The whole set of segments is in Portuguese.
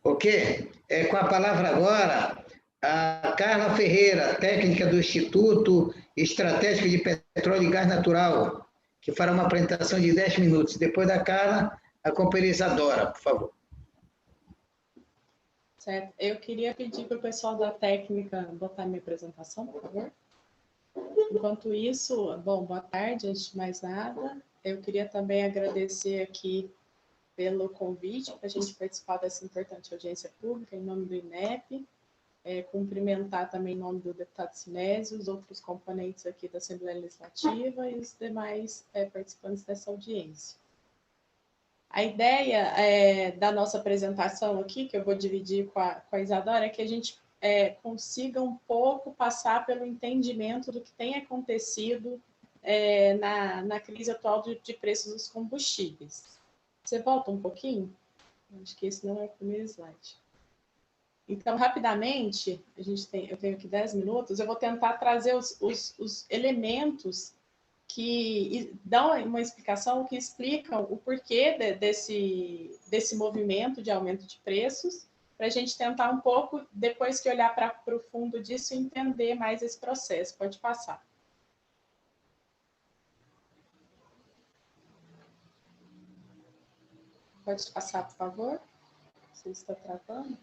Ok? Com a palavra agora, a Carla Ferreira, técnica do Instituto Estratégico de Petróleo e Gás Natural, que fará uma apresentação de 10 minutos. Depois da Carla, a companheira Isadora, por favor. Certo. Eu queria pedir para o pessoal da técnica botar minha apresentação, por favor. Enquanto isso, bom, boa tarde, antes de mais nada. Eu queria também agradecer aqui pelo convite para a gente participar dessa importante audiência pública em nome do INEP, cumprimentar também em nome do deputado Sinésio, os outros componentes aqui da Assembleia Legislativa e os demais participantes dessa audiência. A ideia da nossa apresentação aqui, que eu vou dividir com a Isadora, é que a gente consiga um pouco passar pelo entendimento do que tem acontecido na crise atual de preços dos combustíveis. Você volta um pouquinho? Acho que esse não é o primeiro slide. Então, rapidamente, eu tenho aqui 10 minutos, eu vou tentar trazer os elementos que dão uma explicação, que explicam o porquê desse movimento de aumento de preços, para a gente tentar um pouco, depois que olhar para o fundo disso, entender mais esse processo. Pode passar. Pode passar, por favor? Você está travando?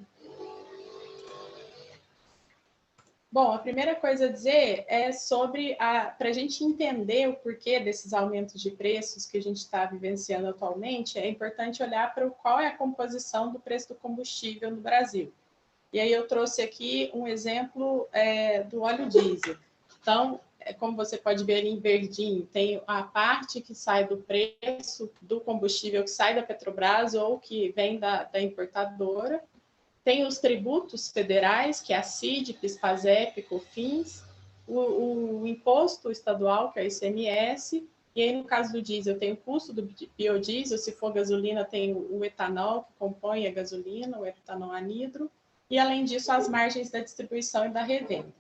Bom, a primeira coisa a dizer é sobre para a gente entender o porquê desses aumentos de preços que a gente está vivenciando atualmente, é importante olhar para qual é a composição do preço do combustível no Brasil. E aí eu trouxe aqui um exemplo do óleo diesel. Então, como você pode ver ali em verdinho, tem a parte que sai do preço do combustível que sai da Petrobras ou que vem da importadora. Tem os tributos federais, que é a CID, PIS/PASEP, COFINS, o imposto estadual, que é o ICMS, e aí, no caso do diesel, tem o custo do biodiesel, se for gasolina, tem o etanol, que compõe a gasolina, o etanol anidro, e, além disso, as margens da distribuição e da revenda.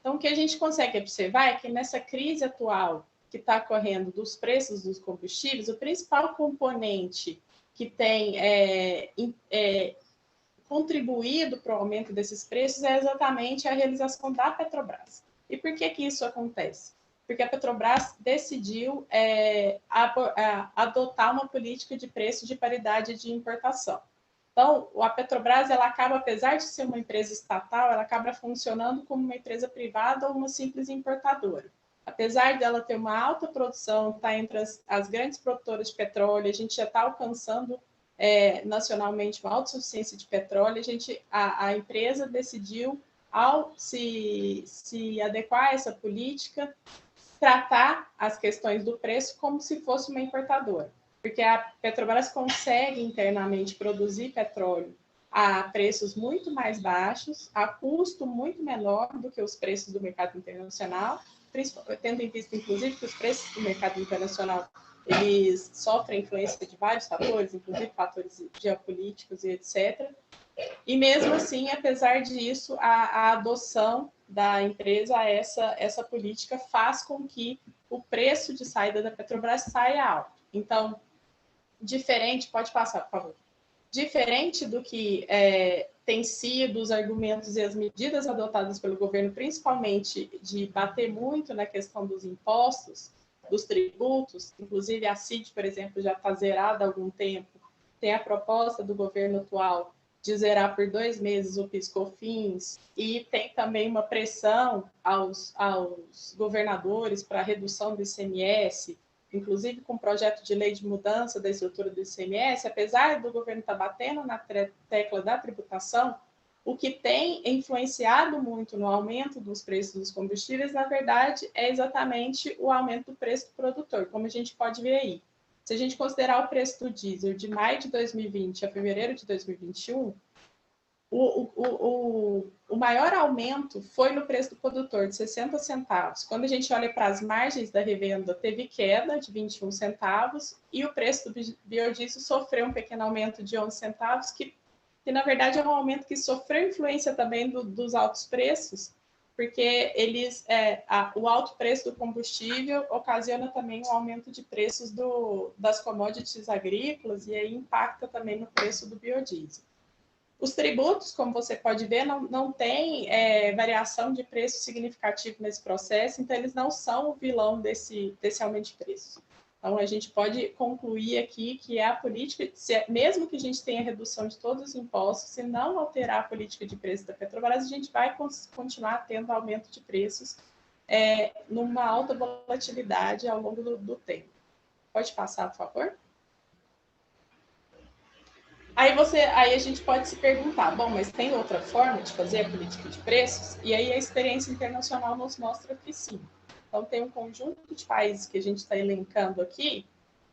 Então, o que a gente consegue observar é que, nessa crise atual que está ocorrendo dos preços dos combustíveis, o principal componente que tem contribuído para o aumento desses preços é exatamente a realização da Petrobras. E por que isso acontece? Porque a Petrobras decidiu adotar uma política de preço de paridade de importação. Então, a Petrobras, ela acaba, apesar de ser uma empresa estatal, ela acaba funcionando como uma empresa privada ou uma simples importadora. Apesar dela ter uma alta produção, está entre as grandes produtoras de petróleo, a gente já está alcançando nacionalmente uma autossuficiência de petróleo, a empresa decidiu, ao se adequar a essa política, tratar as questões do preço como se fosse uma importadora, porque a Petrobras consegue internamente produzir petróleo a preços muito mais baixos, a custo muito menor do que os preços do mercado internacional, tendo em vista, inclusive, que os preços do mercado internacional eles sofrem influência de vários fatores, inclusive fatores geopolíticos e etc. E mesmo assim, apesar disso, a adoção da empresa a essa política faz com que o preço de saída da Petrobras saia alto. Então, diferente, pode passar, por favor. Diferente do que tem sido os argumentos e as medidas adotadas pelo governo, principalmente de bater muito na questão dos impostos, dos tributos, inclusive a CID, por exemplo, já está zerada há algum tempo, tem a proposta do governo atual de zerar por 2 meses o PIS/COFINS, e tem também uma pressão aos governadores para a redução do ICMS, inclusive com o projeto de lei de mudança da estrutura do ICMS, apesar do governo estar batendo na tecla da tributação, o que tem influenciado muito no aumento dos preços dos combustíveis, na verdade, é exatamente o aumento do preço do produtor, como a gente pode ver aí. Se a gente considerar o preço do diesel de maio de 2020 a fevereiro de 2021, o maior aumento foi no preço do produtor, de 60 centavos. Quando a gente olha para as margens da revenda, teve queda de 21 centavos e o preço do biodiesel sofreu um pequeno aumento de 11 centavos, que na verdade é um aumento que sofreu influência também dos altos preços, porque o alto preço do combustível ocasiona também um aumento de preços das commodities agrícolas e aí impacta também no preço do biodiesel. Os tributos, como você pode ver, não tem variação de preço significativa nesse processo, então eles não são o vilão desse aumento de preço. Então, a gente pode concluir aqui que a política, mesmo que a gente tenha redução de todos os impostos, se não alterar a política de preço da Petrobras, a gente vai continuar tendo aumento de preços numa alta volatilidade ao longo do tempo. Pode passar, por favor? Aí a gente pode se perguntar, bom, mas tem outra forma de fazer a política de preços? E aí a experiência internacional nos mostra que sim. Então, tem um conjunto de países que a gente está elencando aqui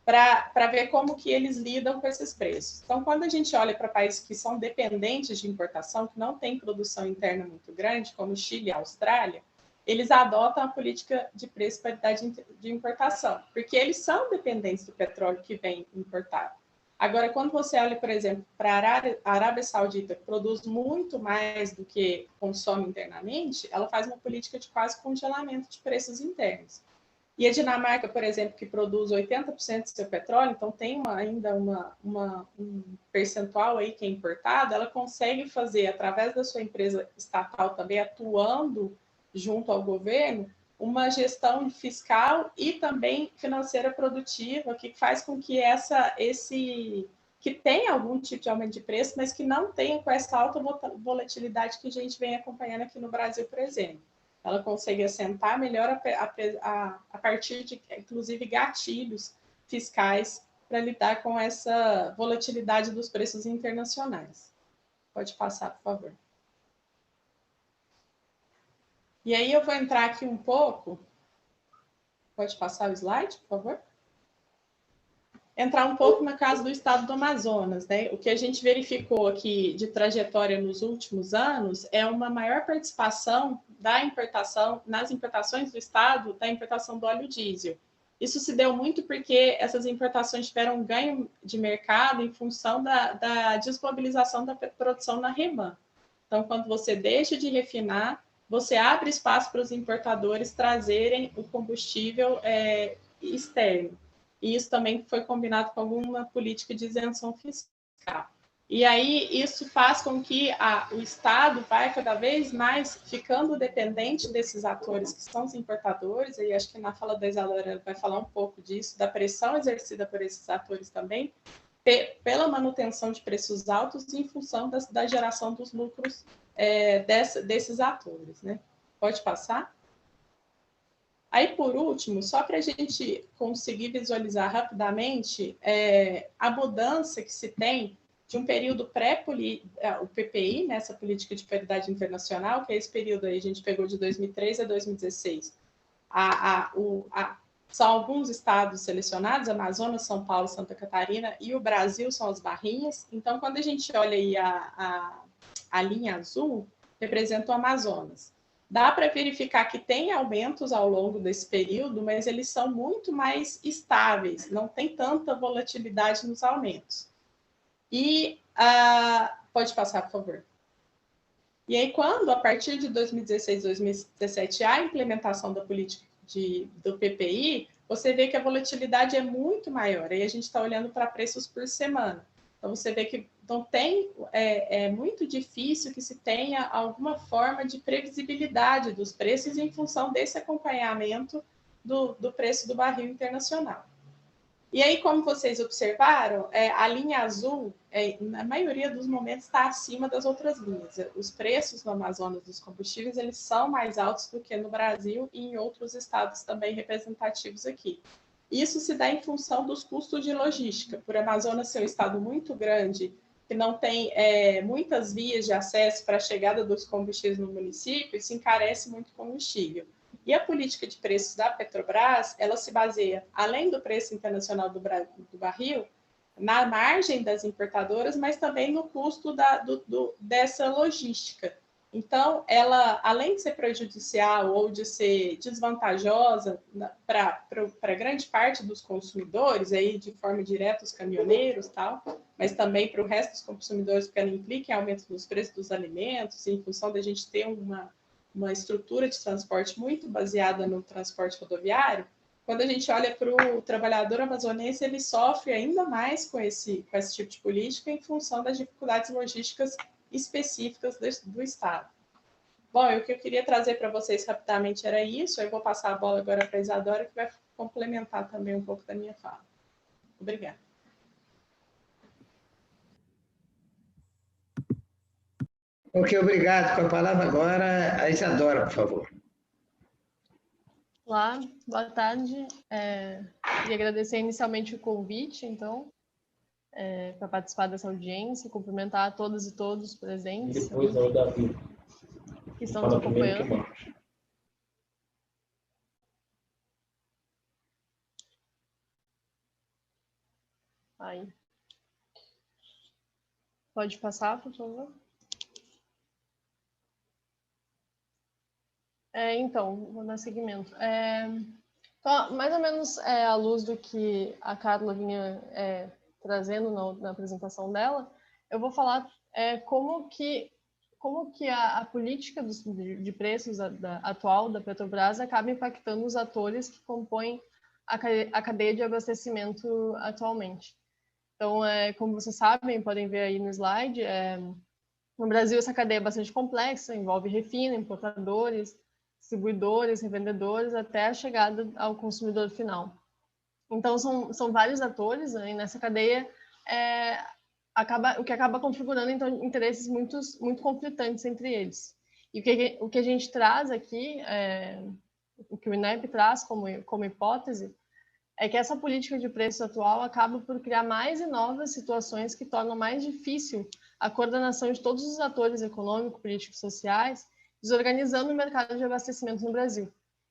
para ver como que eles lidam com esses preços. Então, quando a gente olha para países que são dependentes de importação, que não têm produção interna muito grande, como Chile e Austrália, eles adotam a política de preço e paridade de importação, porque eles são dependentes do petróleo que vem importado. Agora, quando você olha, por exemplo, para a Arábia Saudita, que produz muito mais do que consome internamente, ela faz uma política de quase congelamento de preços internos. E a Dinamarca, por exemplo, que produz 80% do seu petróleo, então tem ainda um percentual aí que é importado, ela consegue fazer, através da sua empresa estatal também, atuando junto ao governo, uma gestão fiscal e também financeira produtiva, que faz com que que tenha algum tipo de aumento de preço, mas que não tenha com essa alta volatilidade que a gente vem acompanhando aqui no Brasil, por exemplo. Ela consegue assentar melhor a partir de, inclusive, gatilhos fiscais para lidar com essa volatilidade dos preços internacionais. Pode passar, por favor. E aí eu vou entrar aqui um pouco. Pode passar o slide, por favor? Entrar um pouco no caso do estado do Amazonas, né? O que a gente verificou aqui de trajetória nos últimos anos é uma maior participação da importação, nas importações do estado, da importação do óleo diesel. Isso se deu muito porque essas importações tiveram um ganho de mercado em função da desmobilização da produção na REMAN. Então, quando você deixa de refinar, você abre espaço para os importadores trazerem o combustível externo. E isso também foi combinado com alguma política de isenção fiscal. E aí isso faz com que o Estado vai cada vez mais ficando dependente desses atores que são os importadores, e acho que na fala da Isadora vai falar um pouco disso, da pressão exercida por esses atores também, pela manutenção de preços altos em função da geração dos lucros desses atores, né? Pode passar? Aí, por último, só para a gente conseguir visualizar rapidamente a mudança que se tem de um período o PPI, nessa política de paridade internacional, que é esse período aí, a gente pegou de 2003 a 2016. São alguns estados selecionados, Amazonas, São Paulo, Santa Catarina, e o Brasil são as barrinhas. Então, quando a gente olha aí a linha azul, representa o Amazonas. Dá para verificar que tem aumentos ao longo desse período, mas eles são muito mais estáveis, não tem tanta volatilidade nos aumentos. E pode passar, por favor. E aí, quando, a partir de 2016, 2017, há a implementação da política do PPI, você vê que a volatilidade é muito maior. Aí a gente está olhando para preços por semana. Então, você vê que não é muito difícil que se tenha alguma forma de previsibilidade dos preços em função desse acompanhamento do preço do barril internacional. E aí, como vocês observaram, a linha azul, na maioria dos momentos, está acima das outras linhas. Os preços no Amazonas dos combustíveis, eles são mais altos do que no Brasil e em outros estados também representativos aqui. Isso se dá em função dos custos de logística. Por Amazonas ser um estado muito grande, que não tem muitas vias de acesso para a chegada dos combustíveis no município, isso encarece muito o combustível. E a política de preços da Petrobras, ela se baseia, além do preço internacional do barril, na margem das importadoras, mas também no custo dessa logística. Então, ela, além de ser prejudicial ou de ser desvantajosa para grande parte dos consumidores, aí de forma direta os caminhoneiros, tal, mas também para o resto dos consumidores, porque ela implica em aumento dos preços dos alimentos, em função da gente ter uma estrutura de transporte muito baseada no transporte rodoviário. Quando a gente olha para o trabalhador amazonense, ele sofre ainda mais com esse tipo de política em função das dificuldades logísticas específicas do Estado. Bom, o que eu queria trazer para vocês rapidamente era isso. Eu vou passar a bola agora para a Isadora, que vai complementar também um pouco da minha fala. Obrigada. Ok, obrigado. Com a palavra agora a Isadora, por favor. Olá, boa tarde. Queria agradecer inicialmente o convite, então, para participar dessa audiência, cumprimentar a todas e todos presentes. Depois é o Davi. Que estão nos acompanhando. Aí. Pode passar, por favor. Então, vou dar seguimento. Então, mais ou menos à luz do que a Carla vinha trazendo na apresentação dela, eu vou falar como que a política de preços atual da Petrobras acaba impactando os atores que compõem a cadeia de abastecimento atualmente. Então, como vocês sabem, podem ver aí no slide, no Brasil essa cadeia é bastante complexa, envolve refino, importadores, distribuidores, revendedores, até a chegada ao consumidor final. Então, são vários atores, né, e nessa cadeia o que acaba configurando então, interesses muito conflitantes entre eles. E o que a gente traz aqui, o que o INEP traz como hipótese, é que essa política de preço atual acaba por criar mais e novas situações que tornam mais difícil a coordenação de todos os atores econômicos, políticos, sociais, desorganizando o mercado de abastecimento no Brasil.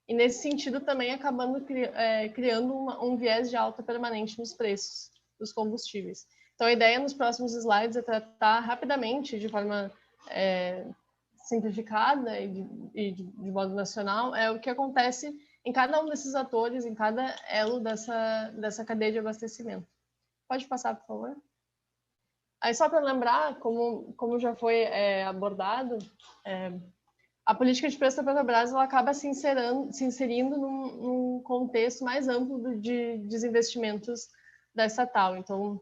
E, nesse sentido, também acabando criando um viés de alta permanente nos preços dos combustíveis. Então, a ideia nos próximos slides é tratar rapidamente, de forma simplificada e de modo nacional, o que acontece em cada um desses atores, em cada elo dessa cadeia de abastecimento. Pode passar, por favor? Aí, só para lembrar, como já foi abordado, a política de preço da Petrobras ela acaba se inserindo num contexto mais amplo de desinvestimentos da estatal. Então,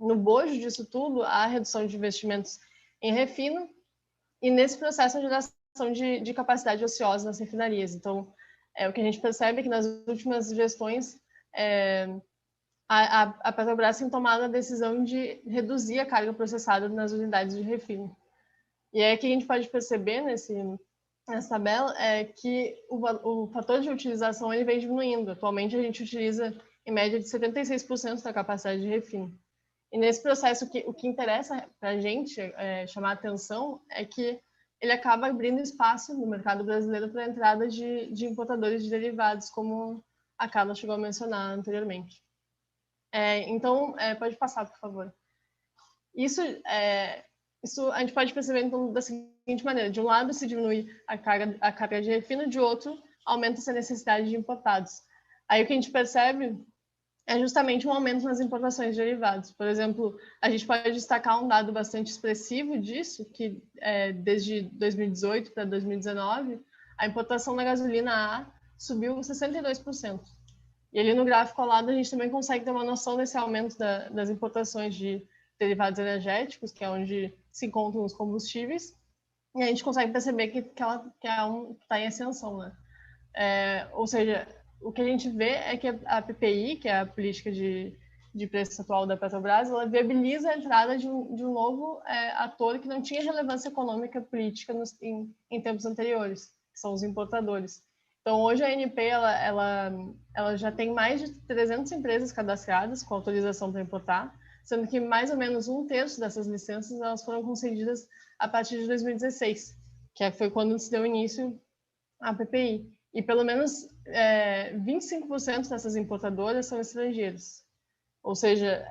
no bojo disso tudo, há a redução de investimentos em refino e, nesse processo, a geração de capacidade ociosa nas refinarias. Então, o que a gente percebe é que nas últimas gestões a Petrobras tem tomado a decisão de reduzir a carga processada nas unidades de refino. E aí que a gente pode perceber nessa tabela é que o fator de utilização ele vem diminuindo. Atualmente a gente utiliza em média de 76% da capacidade de refino. E nesse processo o que interessa para a gente chamar a atenção é que ele acaba abrindo espaço no mercado brasileiro para a entrada de importadores de derivados, como a Carla chegou a mencionar anteriormente. Então, pode passar, por favor. Isso a gente pode perceber então, da seguinte maneira. De um lado, se diminui a carga de refino, de outro, aumenta-se a necessidade de importados. Aí o que a gente percebe é justamente um aumento nas importações de derivados. Por exemplo, a gente pode destacar um dado bastante expressivo disso, que desde 2018 para 2019, a importação da gasolina A subiu 62%. E ali no gráfico ao lado a gente também consegue ter uma noção desse aumento das importações de derivados energéticos, que é onde se encontram os combustíveis, e a gente consegue perceber que ela está em ascensão, né? Ou seja, o que a gente vê é que a PPI, que é a política de preço atual da Petrobras, ela viabiliza a entrada de um novo ator que não tinha relevância econômica política em tempos anteriores, que são os importadores. Então, hoje a ANP ela já tem mais de 300 empresas cadastradas com autorização para importar, sendo que mais ou menos 1/3 dessas licenças elas foram concedidas a partir de 2016, que foi quando se deu início à PPI. E pelo menos 25% dessas importadoras são estrangeiros. Ou seja,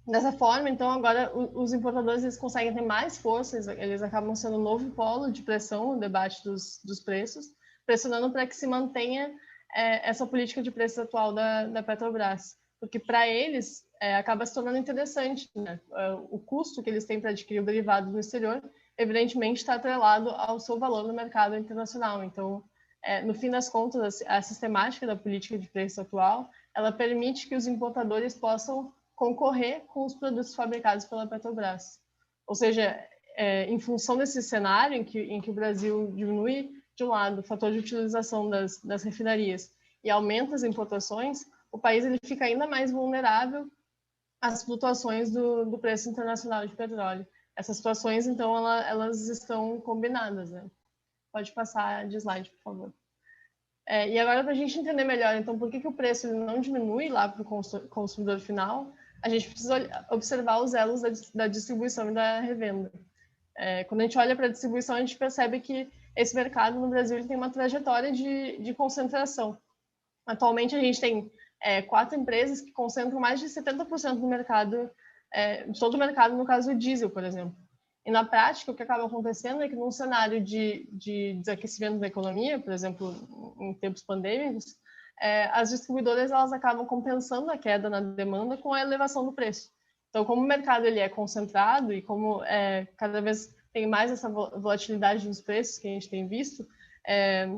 dessa forma, então, agora os importadores eles conseguem ter mais força, eles acabam sendo um novo polo de pressão no debate dos preços, pressionando para que se mantenha essa política de preços atual da Petrobras. Porque para eles acaba se tornando interessante, né? O custo que eles têm para adquirir o derivado no exterior, evidentemente, está atrelado ao seu valor no mercado internacional. Então, no fim das contas, a sistemática da política de preço atual, ela permite que os importadores possam concorrer com os produtos fabricados pela Petrobras. Ou seja, em função desse cenário em que o Brasil diminui, de um lado, o fator de utilização das refinarias e aumenta as importações, o país ele fica ainda mais vulnerável às flutuações do preço internacional de petróleo. Essas situações, então, elas estão combinadas, né? Pode passar de slide, por favor. E agora, para a gente entender melhor, então, por que o preço ele não diminui lá para o consumidor final, a gente precisa observar os elos da distribuição e da revenda. Quando a gente olha para a distribuição, a gente percebe que esse mercado no Brasil ele tem uma trajetória de concentração. Atualmente, a gente tem 4 empresas que concentram mais de 70% do mercado, de todo o mercado, no caso do diesel, por exemplo. E, na prática, o que acaba acontecendo é que, num cenário de desaquecimento da economia, por exemplo, em tempos pandêmicos, as distribuidoras elas acabam compensando a queda na demanda com a elevação do preço. Então, como o mercado ele é concentrado e como cada vez tem mais essa volatilidade nos preços que a gente tem visto,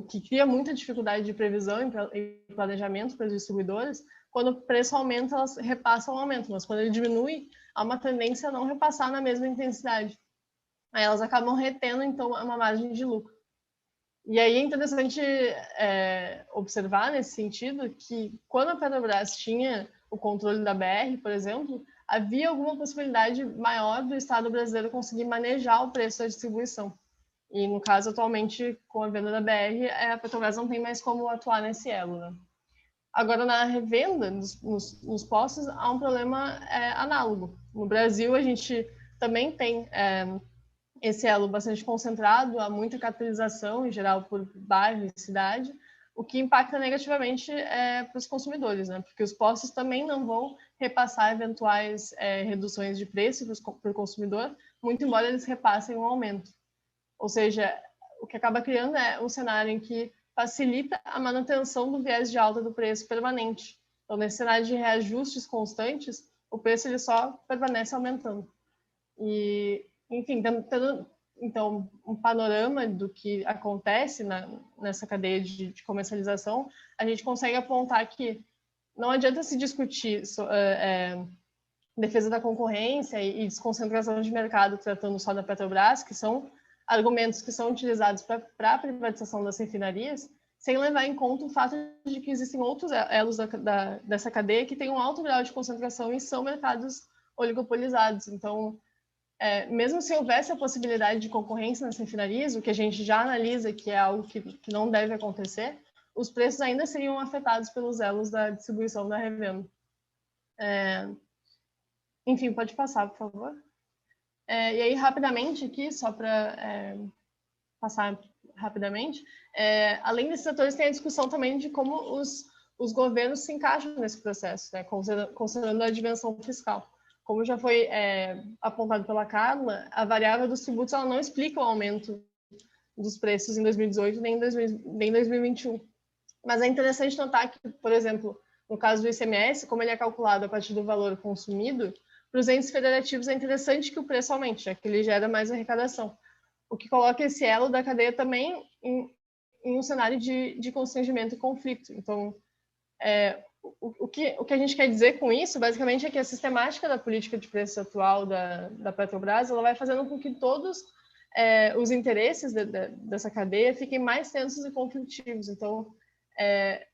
que cria muita dificuldade de previsão e planejamento para as distribuidoras, quando o preço aumenta, elas repassam o aumento, mas quando ele diminui, há uma tendência a não repassar na mesma intensidade. Aí elas acabam retendo, então, uma margem de lucro. E aí é interessante observar, nesse sentido, que quando a Petrobras tinha o controle da BR, por exemplo, havia alguma possibilidade maior do Estado brasileiro conseguir manejar o preço da distribuição. E, no caso, atualmente, com a venda da BR, a Petrobras não tem mais como atuar nesse elo, né? Agora, na revenda, nos postos, há um problema análogo. No Brasil, a gente também tem esse elo bastante concentrado, há muita capitalização, em geral, por bairro e cidade, o que impacta negativamente para os consumidores, né? Porque os postos também não vão repassar eventuais reduções de preço para o consumidor, muito embora eles repassem um aumento. Ou seja, o que acaba criando é um cenário em que facilita a manutenção do viés de alta do preço permanente. Então, nesse cenário de reajustes constantes, o preço ele só permanece aumentando. E, enfim, tendo então um panorama do que acontece nessa cadeia de comercialização, a gente consegue apontar que não adianta se discutir defesa da concorrência e desconcentração de mercado tratando só da Petrobras, que são argumentos que são utilizados para a privatização das refinarias, sem levar em conta o fato de que existem outros elos dessa cadeia que têm um alto grau de concentração e são mercados oligopolizados. Então, mesmo se houvesse a possibilidade de concorrência nas refinarias, o que a gente já analisa que é algo que não deve acontecer, os preços ainda seriam afetados pelos elos da distribuição da revenda. Enfim, pode passar, por favor. E aí, rapidamente aqui, só para passar rapidamente, além desses setores, tem a discussão também de como os governos se encaixam nesse processo, né, considerando a dimensão fiscal. Como já foi apontado pela Carla, a variável dos tributos ela não explica o aumento dos preços em 2018 nem em 2021. Mas é interessante notar que, por exemplo, no caso do ICMS, como ele é calculado a partir do valor consumido, para os entes federativos é interessante que o preço aumente, já que ele gera mais arrecadação. O que coloca esse elo da cadeia também em um cenário de constrangimento e conflito. Então, o que a gente quer dizer com isso, basicamente, é que a sistemática da política de preços atual da Petrobras ela vai fazendo com que todos os interesses dessa cadeia fiquem mais tensos e conflitivos. Então,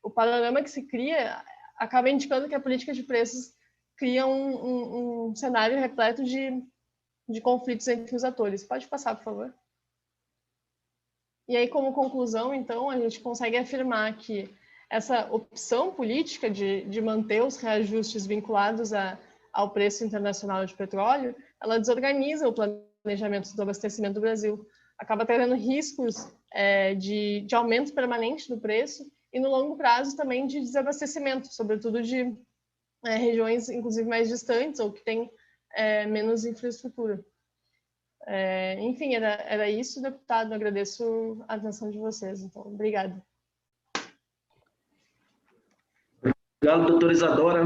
o panorama que se cria acaba indicando que a política de preços cria um cenário repleto de conflitos entre os atores. Pode passar, por favor. E aí, como conclusão, então, a gente consegue afirmar que essa opção política de manter os reajustes vinculados ao preço internacional de petróleo, ela desorganiza o planejamento do abastecimento do Brasil, acaba trazendo riscos de aumento permanente do preço e, no longo prazo, também de desabastecimento, sobretudo de regiões, inclusive, mais distantes ou que têm menos infraestrutura. Enfim, era isso, deputado. Agradeço a atenção de vocês. Então, obrigada. Obrigado, doutora Isadora.